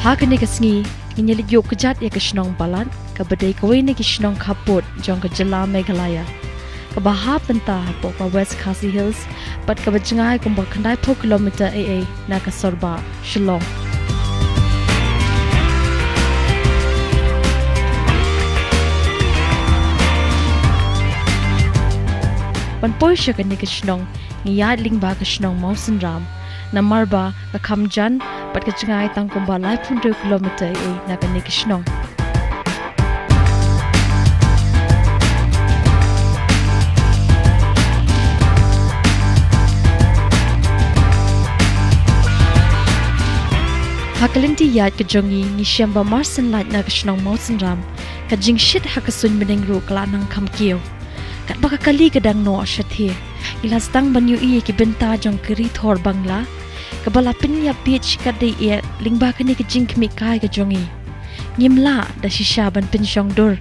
Hakane kasngi nginyelit yok kejat ya kesnong balat kabadai kawai ne kesnong kapot jong ke Jela Meghalaya kabaha penta po pa West Khasi Hills pat kabajengai kumba kandai 4 kilometer AA na ka Sorba Shillong pan poi shakane kesnong ngiyat lingba kesnong Mausen Ram namarba ka Khamjan pat kajengai tang kumba lai 2 kilometer AA na ka kesnong Hakalinti yat kejongi ni syamba marsen light na kesnong Mausen Ram kajing shit hakasun menengru kelanang kamkio kat baka kali kedang no ashathe ilas tang banyu i ki benta jong keri thor bangla kabala pinya beach kadai e lingba kani kajing kmi kai kejongi ngimla da shisha ban pinshong dur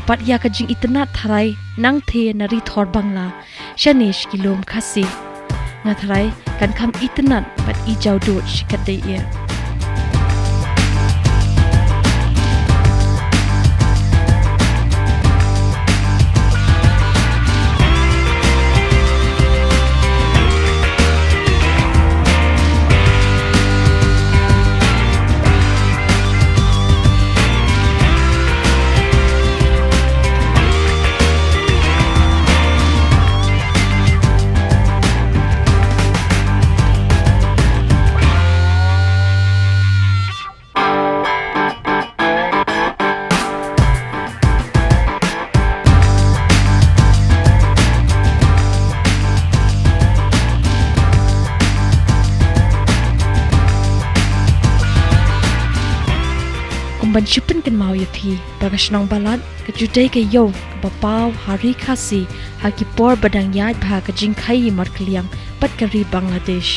pat ya kajing itna tharai nang the na ri thor bangla shanish kilom khasi na tharai kan kham itna pat i jaw do shikadai e ban chupen kan mau ya phi bagashnong balat ka judai ka yo ka bapaw hari khasi ha ki por badang yat bha ka jingkhai markliang pat kari Bangladesh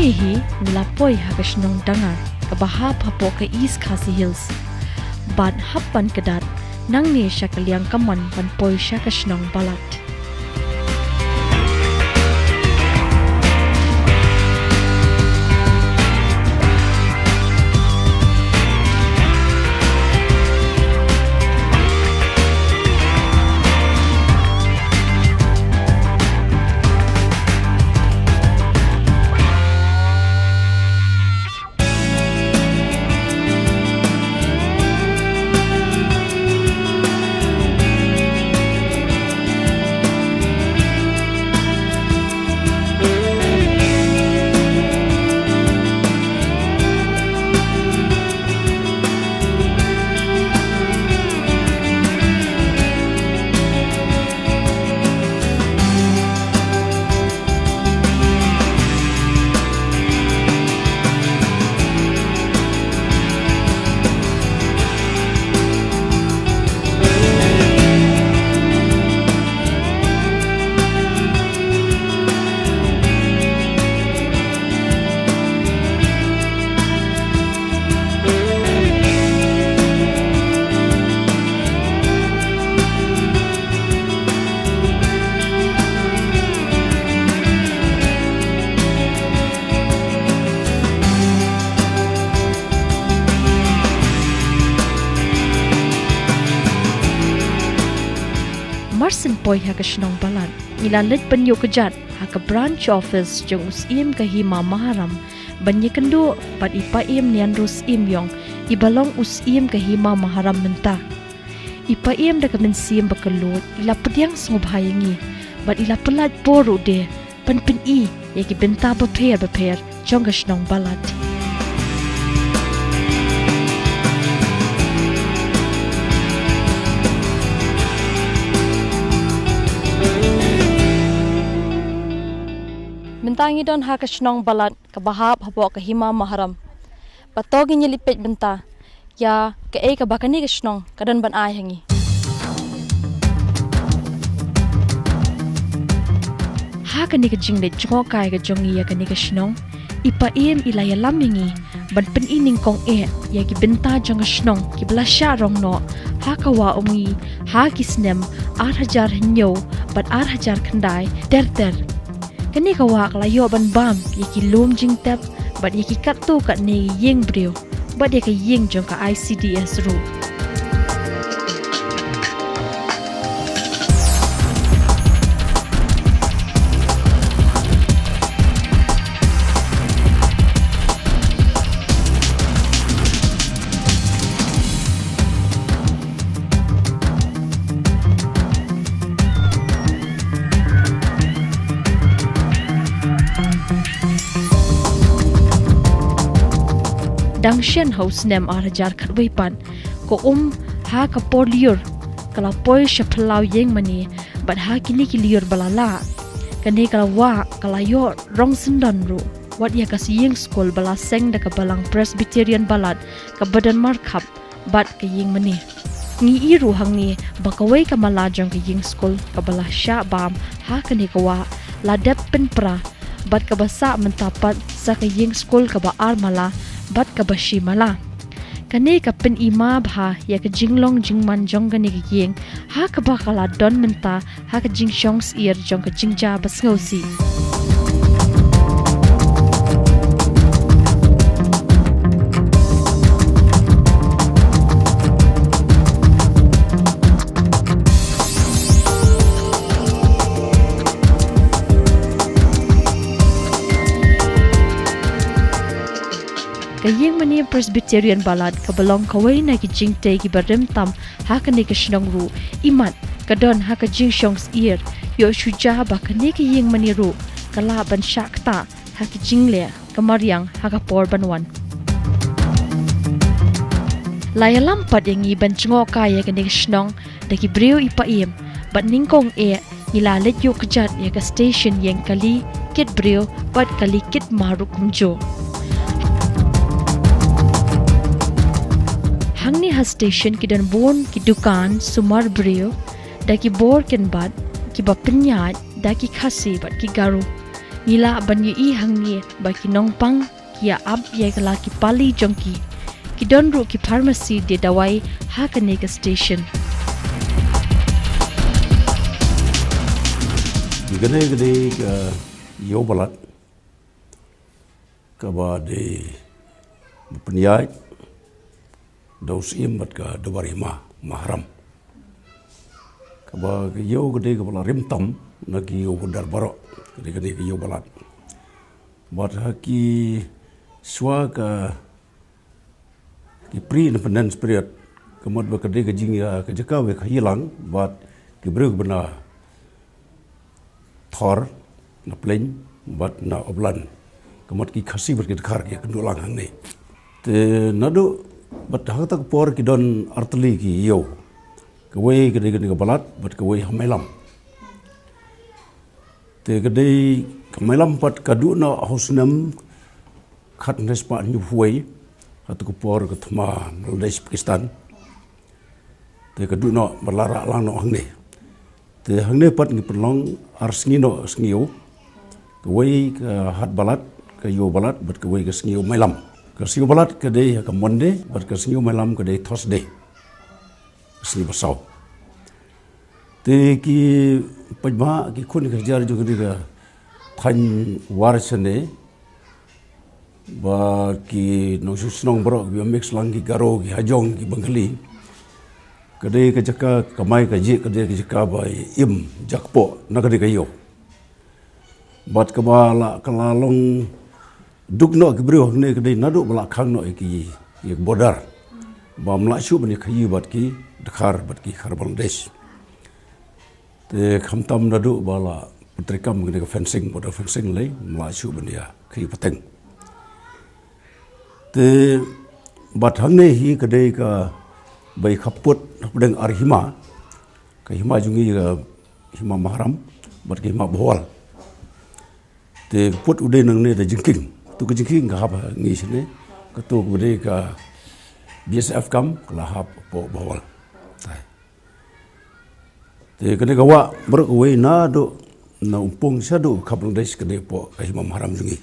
hi lapoi hagashnong dangar kabaha phapo ka East Khasi Hills ban happan kadat nang ne shakaliang kaman ban poi shakashnong balat poi ha ka shnong balat ila let penyo kejat ha ka branch office jong us im ka hima maharam banye kendo pat ipa im nian rus im yong ibalong us im ka hima maharam menta ipa im da ka mensim bakalot ila pediang sobhayangi bat ila pelat poru de pan i yaki benta beper jong ka shnong balat Bentangi don ha ka shnong balat ka bahap habo ka hima maharam. Patogi nyelipet benta ya ka ka bakani ka shnong kadan ban ai hangi. Ha ka ni ka jinglet jongo kai ka jongi ya ka ni ka shnong ipa ilaya lamingi ban pen ining kong ya ki benta jong ka shnong ki blasha rong no ha ka wa ongi ha ki snem 8,000 henyo bat 8,000 khandai ter Kani kawak layo ban bam yaki lom jing tap but yaki katu kat ne yeng brio but yaki yeng jong ka ICDS ru dang shen house nem 8,000 khatwei pan ko ha ka porliur kala poi shaplau yeng mani but ha kini ki liur balala kane kala wa kala yo rong sindan ru wat ya ka yeng school bala seng da ka balang presbyterian balad ka badan markhap bat ka yeng mani ngi iru hangi bakawai ka mala jong ka yeng school ka bala sha bam ha kane ka wa la dep pen pra bat ka basa mentapat sa ka yeng school ka ba armala bat ka bashi mala kane ka pen ima bha ya ka jinglong jingman jong ka ni yeng ha ka ba kala don menta ha ka jing shongs ear jong ka jingja basngausi Kayeng mani Presbyterian balad kabalong kawai na ki jingte ki barim tam ha ka ne ka shnong ru imat kadon ha ka jing shongs ear yo shuja ba ka ne ki yeng mani ru kala ban shakta ha ki jingle kamaryang ha ka por banwan layalam pad yang iban chngo kaya ka ne shnong da ki brio ipa im bat ningkong ila let yo kjat ya ka station yang kali kit brio bat kali kit maru kumjo Hangni ha station ki dan bon ki dukan sumar brio da ki bor ken bad ki ba penyat da ki khasi bat ki garu nila ban yi hangni ba ki nongpang ki ab ye kala ki pali jongki ki don ru ki pharmacy de dawai ha ka ne ka station gane yo balat ka ba de penyat daus imbat ka dobarima mahram kaba yo gede ka bala rimtam nagi yo budar baro gede yo balat bat haki swa ka ki pre independence period kamot ba gede ka jingya ka jakawe ka hilang bat ki brug bena thor na plain bat na oblan kamot ki khasi ber ki khar ki kendulang hang ni te nado bat hak tak por ki don artli ki yo kawai gede ka balat bat kawai hamelam te gede hamelam pat kaduna hosnam khat nespa nyu huai hat ko por ka thma Bangladesh Pakistan te kaduna balara lang no hangne te hangne pat ni perlong arsngino sngiu kawai ka hat balat ka yo balat bat kawai ka sngiu melam Kasih balat kedai ka Monday, berkasih malam kedai Thursday. Kasih basau. Te ki pajma ki kun kerja juga dia than warsane ba ki no susnong bro bi mix lang ki garo ki hajong ki bangali kadai ka jaka kamai ka je kadai ka jaka bai im jakpo na kadai ka yo bat ka bala kalalong dukno ke brio ne kadai nadu bala khang no ki ye bodar ba mla shu bani khayi bat ki dakhar bat ki khar Bangladesh te khamtam nadu bala putrikam kadai ka fencing border fencing lai mla shu bani ya khayi pateng te bat hang ne hi kadai ka bai khaput deng arhima ka hima jungi ga hima mahram bat ki hima bhol te put ude nang ne da jingking tu ka jingking ga haba ngi sine ka tu ude ka BSF kam la hab po bhol tai te ka ne ga wa merk we na do na umpung sa do khablong des ka ne po ka hima mahram jungi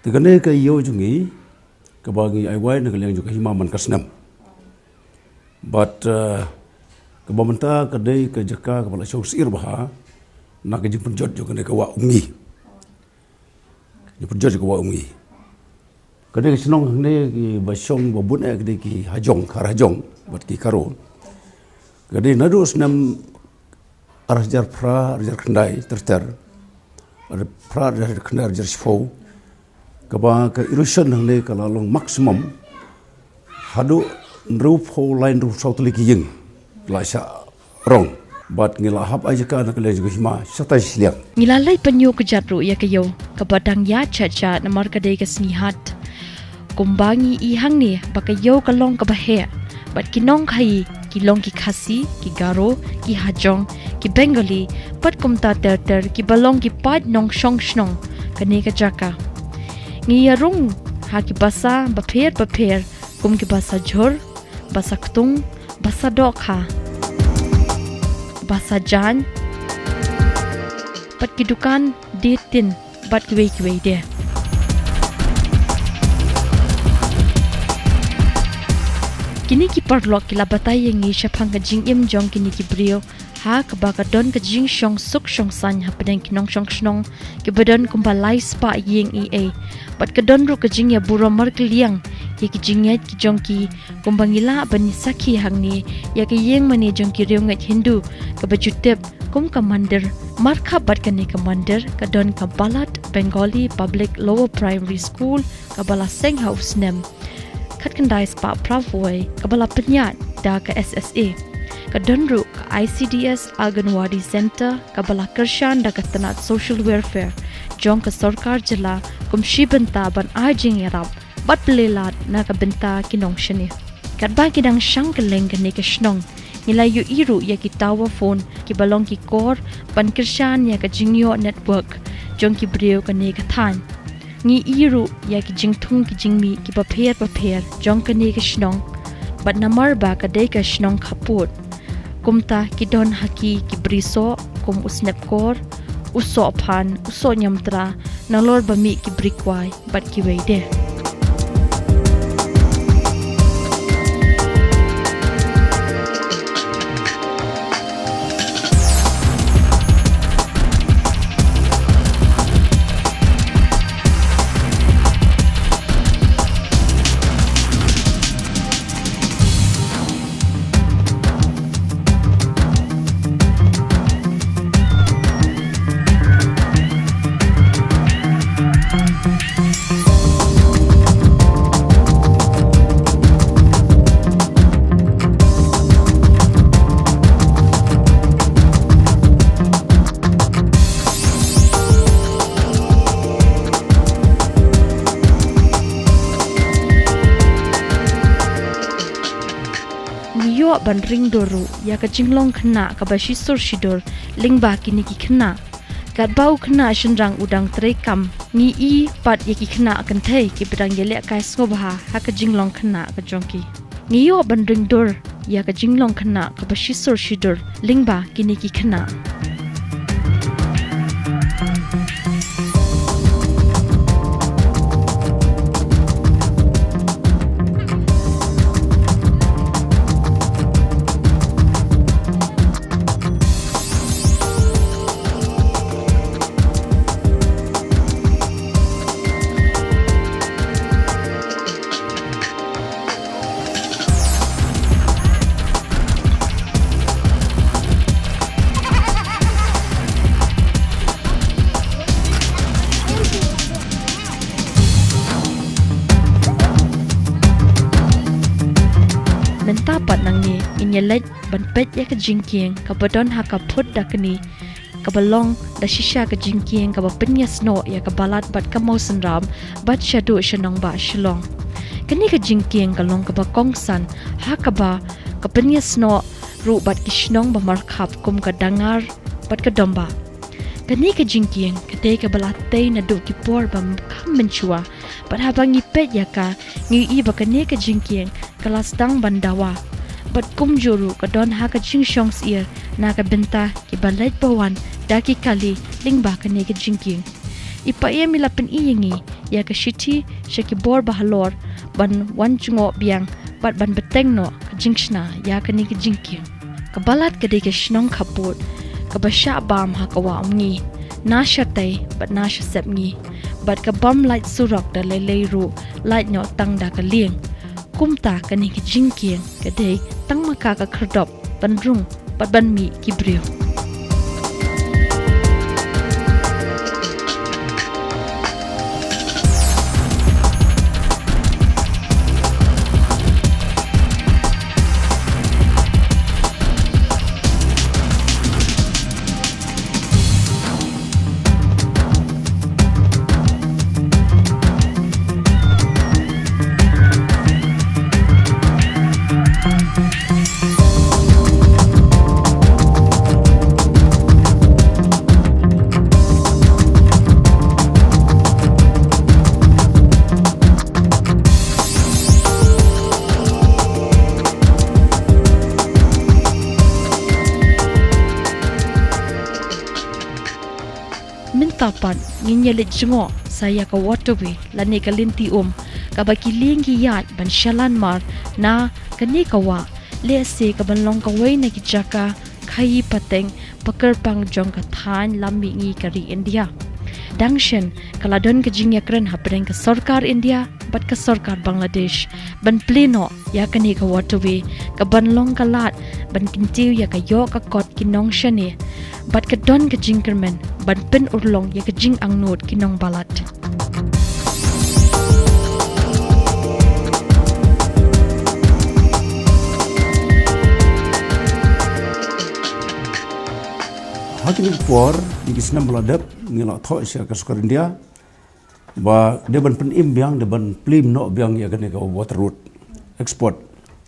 te ka ne ka yo jungi kabagi ai wai nak leng juga hima man kasnam but kabamanta kadai ka jaka kepala show sir baha nak jin penjot juga ne kawa ungi ni penjot juga wa ungi kadai senong ne ki basong babun ek de ki hajong karajong bat ki karo kadai nadu snam arjar pra arjar khandai terter pra arjar khandai arjar sfo kaba ka erosion hangle kala long maximum hadu roof whole line roof south liki ying la sha rong bat ngila hab aja ka nak le hima satai sliang Ngilalai penyu ke jatru ya kayo kabadang ya cha namar kadai ka snihat kumbangi I hang ni bakayo kalong kabahe bat kinong khai kilong ki khasi ki garo ki hajong ki bengali pat kumta ter ki balong ki pat nong shong shnong kane ka jaka ngiyarung haki basa bapher kum ki basa jhor basa ktung basa dokha basa jan pat ki dukan detin bat ki wei de kini ki parlok ki labatai yang ngi shaphang ka jing im jong kini ki brio ha ka ba ka don ka jing shong suk shong san ha pedeng kinong shong shnong ki badon kumba lai spa yeng a bat ka don ru ka jing ya buro mar ka liang ye ki jing ya ki jong ki kumba ngila bani sakhi hangni ya ki yeng mani jong ki riong ngat hindu ka bajutep kum ka mandir mar kha bat ka ne ka mandir ka don ka balat Bengali Public Lower Primary School ka bala seng house nem khat kandai spa pravoi ka bala penyat da ka SSA ka donru ka ICDS Anganwadi Center ka bala kershan da ka tanat social welfare jong ka sarkar jila kumshi benta ban ajing yarab bat lelat na ka benta kinong shani kat ba kidang shang keleng ka ne ka shnong nila yu iru ya ki tower phone ki balong ki kor ban kershan ya ka jingyo network jong ki brio ka ne ka than ngi iru ya ki jingthung ki jingmi ki papher jong ka ne ka shnong bat namar ba ka dei ka shnong khaput kumta ki don haki ki briso kum usnep kor uso phan uso nyamtra nalor bami ki brikwai bat ki weide ban ring doru ya ka jinglong khna ka bashi sur shidor lingba kini ki khna kat bau khna shinrang udang trekam ni I pat ye ki khna kan thai ki bidang yele kai snobha ha ka jinglong khna ka jongki ni yo ban ring dor ya ka jinglong khna ka bashi sur shidor lingba kini ki khna inyelet ban pet ya ka jingkieng ka badon ha ka phut dakani ka balong da shisha ka jingkieng ka bapenya sno ya ka balat bat ka mausan ram bat shadu shanong ba shilong kani ka jingkieng ka long ka ba kongsan ha ka ba ka penya sno ru bat kishnong ba markhap kum ka dangar bat ka domba kani ka jingkieng ka te ka balatay na do ki por ba kam menchua bat habang ipet ya ka ngi i ba kani ka jingkieng kalas dang bandawa bat kum juru ka don ha ka jingshong sir na ka benta ki balet bawan daki kali lingba kani ka jingkieng ipa ye milapin iyengi ya ka shiti shaki bor bahalor ban wan chungo biang bat ban beteng no ka jingshna ya kani ka jingkieng ka balat ka de ka shnong khaput ka basha bam ha ka wa umngi na shatai bat na shasep ngi bat ka bam light surok da lelei ru light no tang da ka lieng kumta kani ki jingkieng ka de tang maka ka khrdop ban rung bat ban mi ki brio tapan nginyelit jengo saya ka waterway lani ka linti ka baki lingi yat ban shalan mar na kani kawa le se ka ban long ka wei na ki jaka khai pateng pakar pang jong ka than lambi ngi kari India dangshen kaladon ka jingya kren hapreng ka sarkar India bat ka sarkar Bangladesh ban pleno ya kani ka waterway ka ban long ka lat ban kintiu ya ka yo ka kot kinong shane bat ka don ka jingkermen ban pen urlong ya ka jing angnot kinong balat Hakim por di kisna meladap ngila tho sia ka sukar India ba de ban pen im biang de ban plim no biang ya kan ka water route export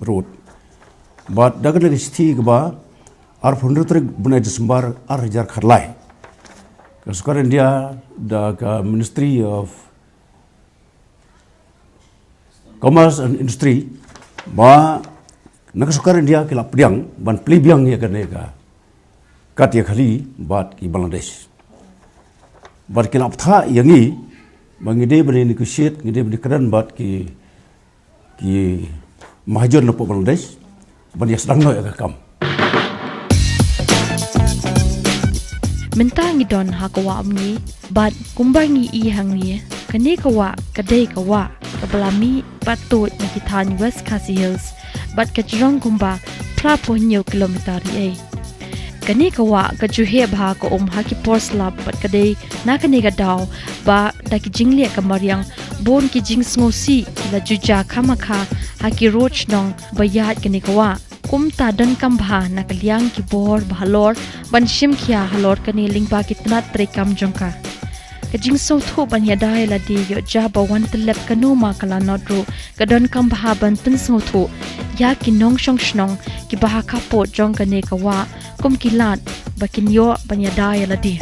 route but da kan sti ba ar phunru trik bunai Desember ar hajar kharlai ka sukar India da ka Ministry of Commerce and Industry ba nak sukar India kila pdiang ban pli biang ya kan ka katia khali bat ki Bangladesh bat ki laptha yangi bangide bani negotiate ngide bani kran bat ki mahajur na Bangladesh ban ya sedang no ya kam mentangi don hakawa amni bat kumbangi i hangi kani kawa kadai kawa kabalami patut na kithan West Khasi Hills bat kajrong kumba prapo nyo kilometer ni kani kawa ka juhe bha ko haki porslap pat kadai na kani ga daw ba da ki jinglia ka mariang bon ki jing sngosi la juja khamakha haki roach nong bayat kani kawa kumta dan kam bha na kalyang ki bor bhalor ban shim khia halor kani lingba ki tnat tre kam jongka ka jing so tho ban ya dai la di yo ja ba wan tlep kanu ma kala nodro ka don kam bha ban tin so tho ya ki nong shong shnong ki bha ka po jong kani kawa kum kilat bakin yo banyadaya ladi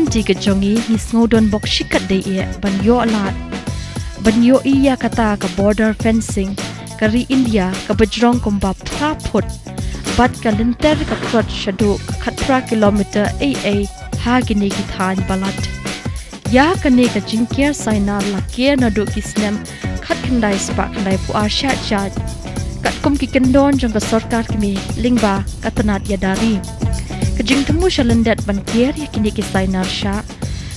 di ke jongi ni sngodon bok shikat de e ban yo alat ban yo iya kata ka border fencing kari India ka bajrong komba praput bat ka linter ka prot shadu ka khatra kilometer AA ha gini ki than balat ya kane ka jinkir saina lakia na do kisnem khat khandai spa khandai pu asha chat kat kum ki kendon jong ka sarkar kimi lingba katanat yadari kajing temu shalandat ban kier ya kini ki saina sha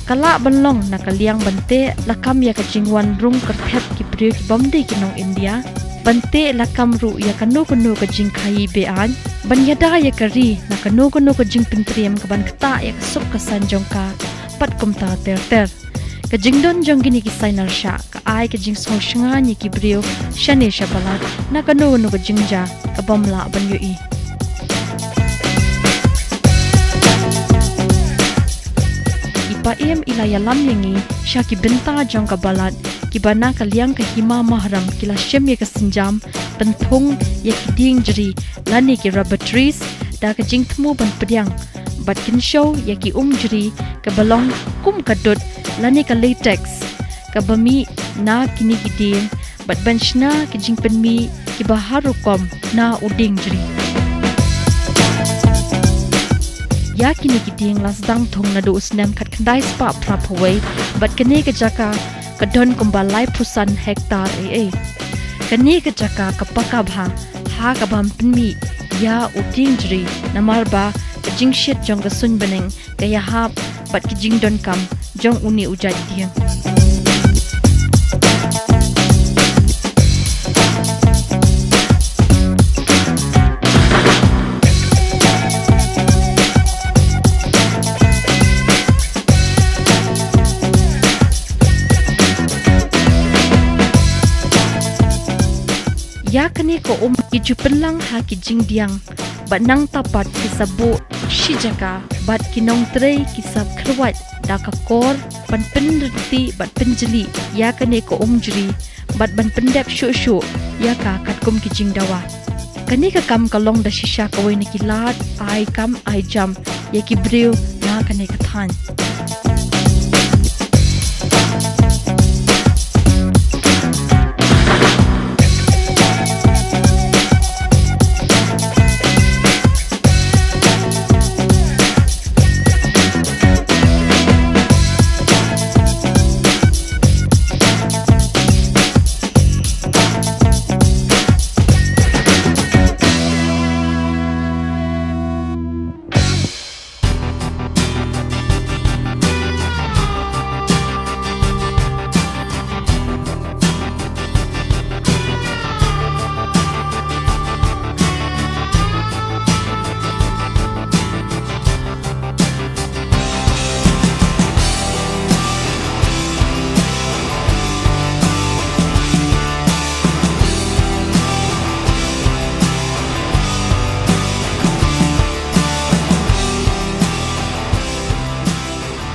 kala banlong na kaliang bante lakam ya kajing wan rung kerthet ki priu ki bomde ki nong India bante lakam ru ya kanu kajing khai be an ban yada ya kari na kanu kajing pintriam ka ban kata ya sup ka sanjong ka pat kumta ter kajing don jong gini ki sainar sha ka ai kajing song shanga ni ki brio shane shabalat na kanu kajing ja ka bomla ban yoi ipa em ilaya lam yengi sha ki binta jong ka balat ki bana kaliang ka hima mahram kila shem ye ka sinjam penthung ye ki ding jri lani ki rubber da ka jing thmu ban pdiang bat kin show ye ki jri ka balong kum ka dot lani ka latex ka bami na kini ki ding bat benchna ki jing penmi ki baharu kom na uding jri ya kini ki ding lasdang thong na do usnem khat khandai spa prap hawai bat kane ka jaka kadon kumbalai pusan hektar kani ka jaka kapaka bha ha ka bam pinmi ya uding jri namar ba kajing shit jong ka sun beneng kaya hap bat kijing don kam jong uni ujat dia ya kani ko iju pelang ha ki jing diang banang tapat ki sabu shijaka bat kinong trei ki sab khruat da ka kor ban penrti bat penjeli ya kani ko jri bat ban pendep shu ya ka kat kum ki jing dawa kani ka kam kalong da shisha ka wai ni ki lat ai kam ai jam ya ki brew na kani ka than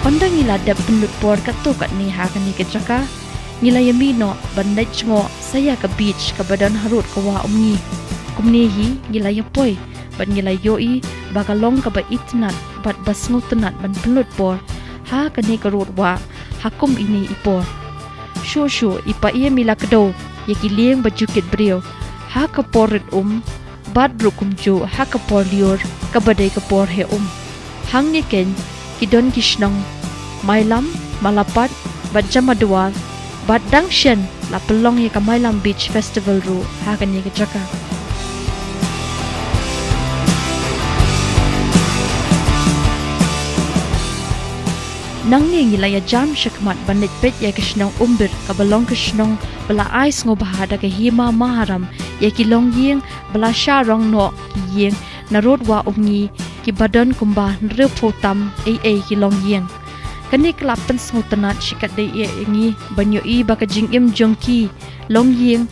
Ondang ngila dap penut por kato kat ni ha kani ke jaka ngila yami no bandai ngo saya ke beach ke badan harut ke wa kumni hi ngila yapoi ban ngila yoi bagalong ke ba itnat bat basngu tenat ban penut por ha kani ke rut wa hakum ini ipor shu ipa ia mila kedo ye ki lieng bajukit brio ha ke porit bat rukum ju ha ke por liur ke badai ke por he hang ye ken kidon kishnong Mailam, Malapat, bat Jamadual, bat Dangshen, la pelong ye ka Mailam Beach Festival ru hagan ye ke jaka. Nang ni ngilaya jam syakmat bandit pet ye kishnong umbir ka balong kishnong bala ais ngo bahada ke hima maharam ye ki long yeng bala sharong no ki yeng narod wa ki badan kumba nrepotam ki long yeng kani klapen smutanat shikat de ye ingi banyo I bakajing im jongki long yeng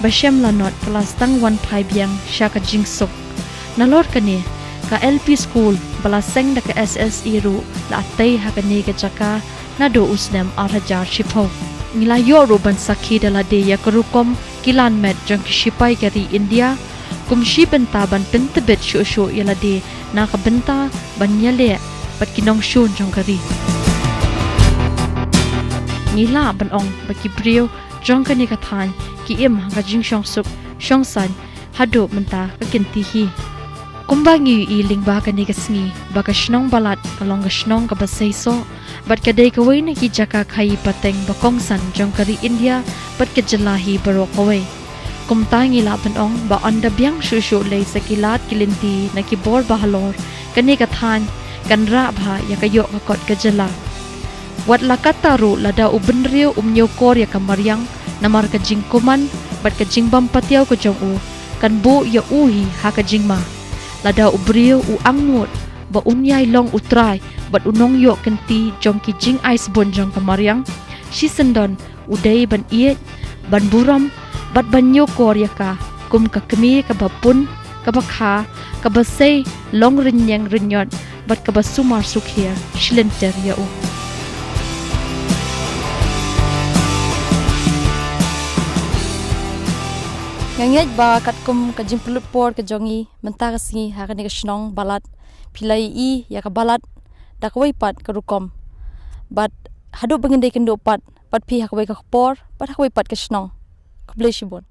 bashem lanot kelas tang 1 phai biang shaka jing sok nalor kani ka LP school bala seng da ka SSE ru la tei ha kani ka jaka na do usnem arhajar shipho ngila yo ro ban sakhi dala de ya karukom kilan met jong shipai kari India kumshi benta ban pentebet shu yala de na ka benta ban yale pat kinong shun jong kari ngila ban ong ba ki brio jong ka ni ka than ki im ga jing shong suk shong san hado menta ka kinti hi kumba ngi I lingba ka ni ka sngi ba ka shnong balat kalong ka shnong ka ba sei so bat ka dei ka wei na ki jaka khai pateng ba kong san jong kari India bat ka jalahi baro ka wei kumta ngi la ban ong ba anda biang shu shu lei sa kilat kilinti na ki bor ba halor ka ni ka than kan ra bha ya ka yo ka kot ka jala wat lakataru lada ubenrio nyokor ya kamaryang namar ka jingkuman bat ka jingbam patiaw ka jong u kan bu ya uhi ha ka jingma lada ubrio u angnut ba unyai long utrai bat unong yo kenti jong ki jing ice bon jong kamaryang shi sendon udai ban iet ban buram bat ban nyokor ya ka kum ka kemi ka bapun ka bakha ka basei long rinyang rinyot bat ka basumar sukhir shilenter ya u ngangit ba kat kum ka jimpulut por ka jongi menta ka singi ha ka ni ka shnong balat pilai I ya ka balat dakwai pat ka rukom bat hadu bangin dei kendo pat pi ha ka wai ka por pat ha ka wai pat ka shnong ka bleshibon